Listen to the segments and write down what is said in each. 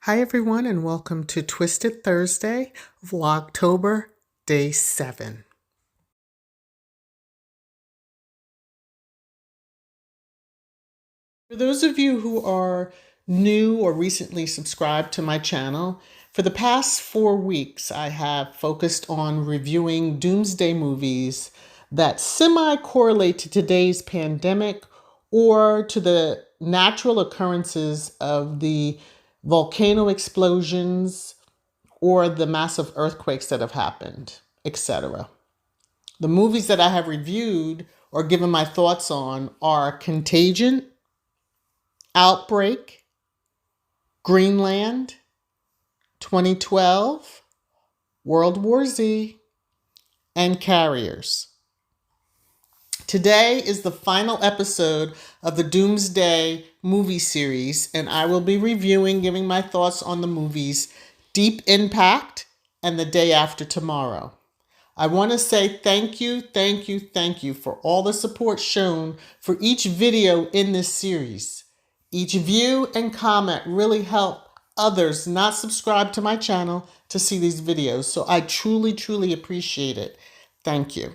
Hi everyone and welcome to Twisted Thursday, Vlogtober, Day 7. For those of you who are new or recently subscribed to my channel, for the past 4 weeks I have focused on reviewing Doomsday movies that semi-correlate to today's pandemic or to the natural occurrences of the volcano explosions or the massive earthquakes that have happened, etc. The movies that I have reviewed or given my thoughts on are Contagion, Outbreak, Greenland, 2012, World War Z, and Carriers. Today is the final episode of the Doomsday movie series, and I will be giving my thoughts on the movies Deep Impact and The Day After Tomorrow. I want to say thank you for all the support shown for each video in this series. Each view and comment really help others not subscribed to my channel to see these videos. So I truly appreciate it. Thank you.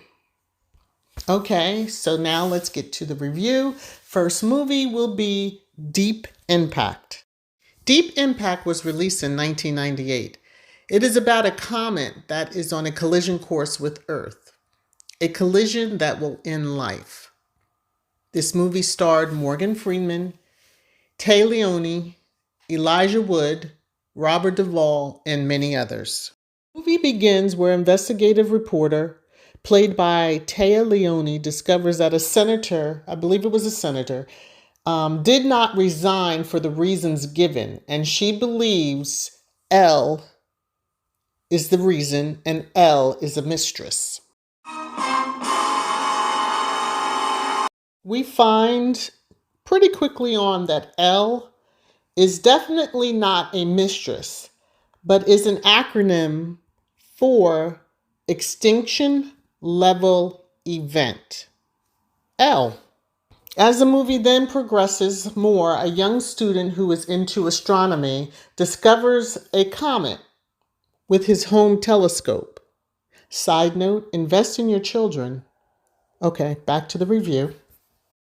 Okay, so now let's get to the review. First movie will be Deep Impact. Deep Impact was released in 1998. It is about a comet that is on a collision course with Earth, a collision that will end life. This movie starred Morgan Freeman, Tay Leone, Elijah Wood, Robert Duvall, and many others. The movie begins where investigative reporter, played by Tay Leone, discovers that a senator, I believe it was a senator, did not resign for the reasons given, and she believes L is the reason, and L is a mistress. We find pretty quickly on that L is definitely not a mistress, but is an acronym for Extinction Level Event. L. As the movie then progresses more, a young student who is into astronomy discovers a comet with his home telescope. Side note, invest in your children. Okay, back to the review.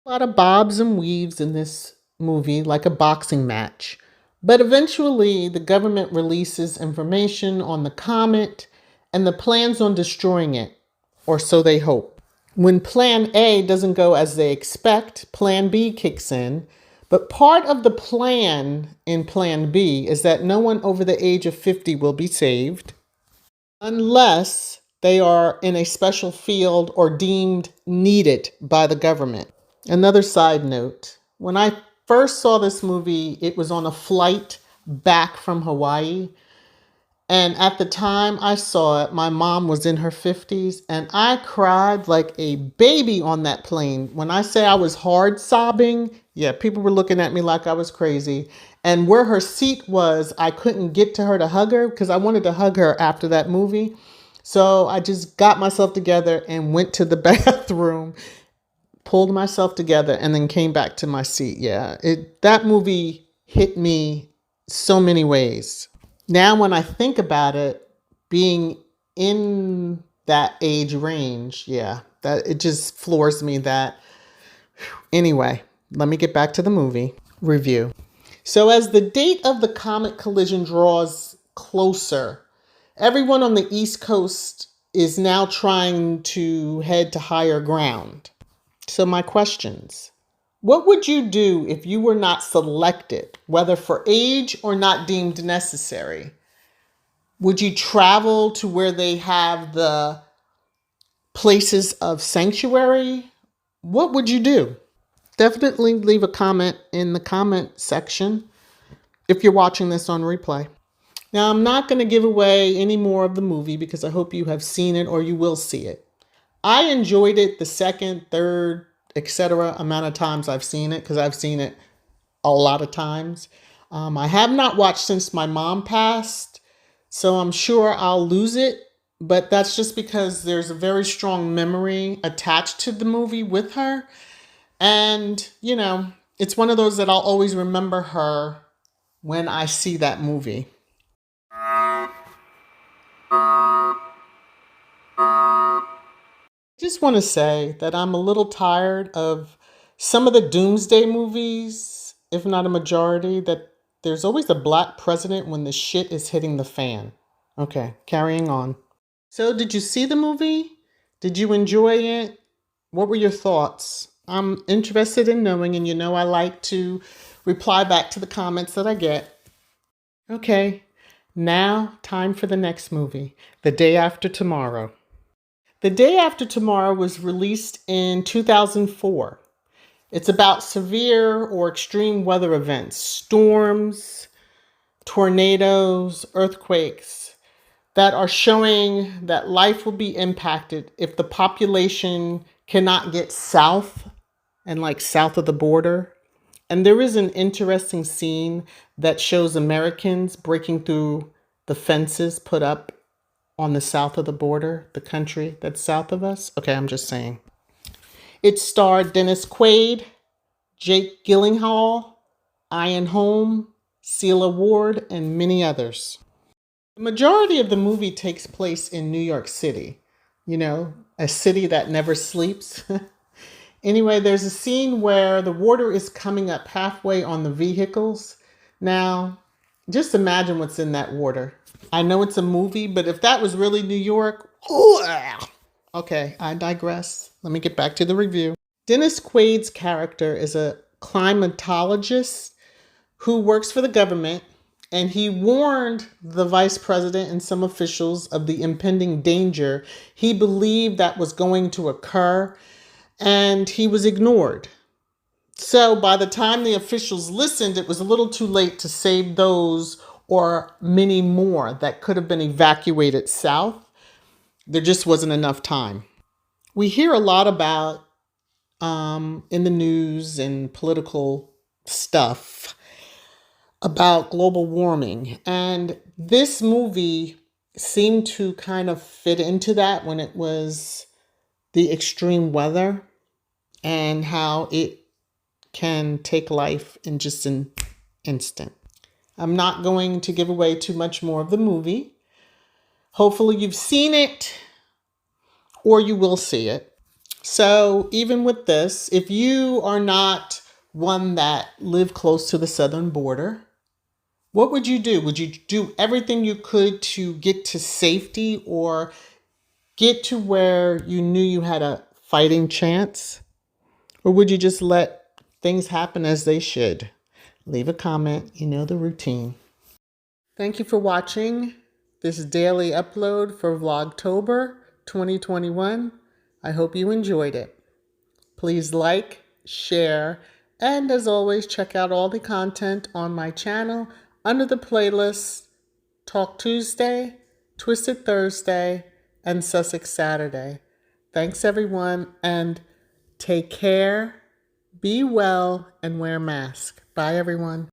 A lot of bobs and weaves in this movie, like a boxing match. But eventually, the government releases information on the comet and the plans on destroying it, or so they hope. When Plan A doesn't go as they expect, Plan B kicks in. But part of the plan in Plan B is that no one over the age of 50 will be saved unless they are in a special field or deemed needed by the government. Another side note, when I first saw this movie, it was on a flight back from Hawaii. And at the time I saw it, my mom was in her 50s and I cried like a baby on that plane. When I say I was hard sobbing, yeah, people were looking at me like I was crazy. And where her seat was, I couldn't get to her to hug her because I wanted to hug her after that movie. So I just got myself together and went to the bathroom, pulled myself together, and then came back to my seat. Yeah, that movie hit me so many ways. Now, when I think about it, being in that age range, yeah, that it just floors me that. Anyway, let me get back to the movie review. So as the date of the comet collision draws closer, everyone on the East Coast is now trying to head to higher ground. So my questions. What would you do if you were not selected, whether for age or not deemed necessary? Would you travel to where they have the places of sanctuary? What would you do? Definitely leave a comment in the comment section if you're watching this on replay. Now, I'm not going to give away any more of the movie because I hope you have seen it or you will see it. I enjoyed it the second, third, etc. amount of times I've seen it because I've seen it a lot of times. I have not watched since my mom passed, so I'm sure I'll lose it, but that's just because there's a very strong memory attached to the movie with her. And, you know, it's one of those that I'll always remember her when I see that movie. Just want to say that I'm a little tired of some of the Doomsday movies, if not a majority, that there's always a black president when the shit is hitting the fan. Okay, carrying on. So, did you see the movie? Did you enjoy it? What were your thoughts? I'm interested in knowing, and you know I like to reply back to the comments that I get. Okay, now time for the next movie, The Day After Tomorrow. The Day After Tomorrow was released in 2004. It's about severe or extreme weather events, storms, tornadoes, earthquakes that are showing that life will be impacted if the population cannot get south and like south of the border. And there is an interesting scene that shows Americans breaking through the fences put up on the south of the border, the country that's south of us. Okay, I'm just saying. It starred Dennis Quaid, Jake Gyllenhaal, Ian Holm, Celia Ward, and many others. The majority of the movie takes place in New York City, you know, a city that never sleeps. Anyway, there's a scene where the water is coming up halfway on the vehicles. Now, just imagine what's in that water. I know it's a movie, but if that was really New York, okay, I digress. Let me get back to the review. Dennis Quaid's character is a climatologist who works for the government, and he warned the vice president and some officials of the impending danger he believed that was going to occur, and he was ignored. So by the time the officials listened, it was a little too late to save those or many more that could have been evacuated south. There just wasn't enough time. We hear a lot about in the news and political stuff about global warming. And this movie seemed to kind of fit into that when it was the extreme weather and how it can take life in just an instant. I'm not going to give away too much more of the movie. Hopefully you've seen it or you will see it. So even with this, if you are not one that live close to the southern border, what would you do? Would you do everything you could to get to safety or get to where you knew you had a fighting chance? Or would you just let things happen as they should? Leave a comment. You know the routine. Thank you for watching this daily upload for Vlogtober 2021. I hope you enjoyed it. Please like, share, and as always, check out all the content on my channel under the playlist Talk Tuesday, Twisted Thursday, and Sussex Saturday. Thanks everyone, and take care, be well, and wear a mask. Bye everyone.